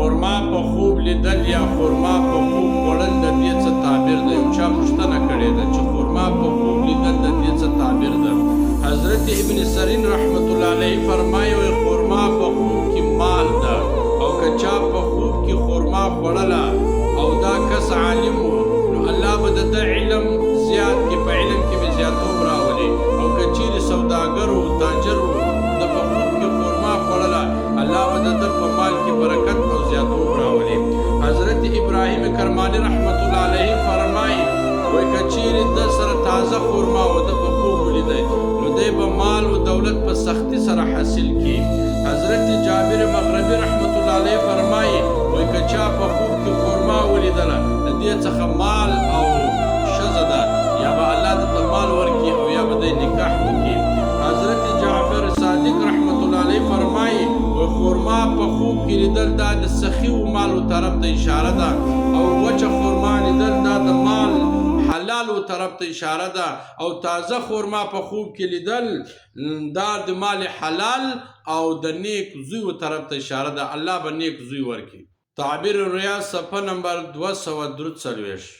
خرما په خوب لیدل یا خرما په خوب خوړل د دې څه تعبیر دی؟ یو چا پوښتنه کړې ده چې خرما په خوب لیدل د دې څه تعبیر ده؟ حضرت ابن سیرین رحمت الله علیه فرمایي خرما په خوب کې مال ده، او که چا په خوب کې خرما خوړله او دا کس عالم و نو الله به د ده علم زیات کړي، په علم کې به زیاتوب راولي. او که چیرې سوداګر و تاجر و د په خوب کې خرما خوړله الله به د ده په مال کې برکت او زیاتوب راولي. حضرت ابراهیم کرمانی رحمت الله علیه فرمایي که چیرې د سره تازه خرما و د په خوب ولیدی نو دی به مال و دولت په سختی سره حاصل کړي. حضرت جابر مغربي رحمت الله علیه فرمایي که چا په خوب کې خرما ولیدله د دې څخه مال او ښځه ده، یا به الله درته مال ورکړي او یا به دی نکاح وکړي. حضرت جعفر صادق رحمت الله علیه فرمایي خرما په خوب کې لیدل دا د سخي و مالو طرف ته اشاره ده، او وچه خرما لیدل دا د مال حلالو طرف ته اشاره ده، او تازه خرما په خوب کې لیدل دا د مال حلال او د نیک زوی طرف ته اشاره ده. الله به نیک زوی ورکړي. تعبیر الریا صفحه نمبر 243.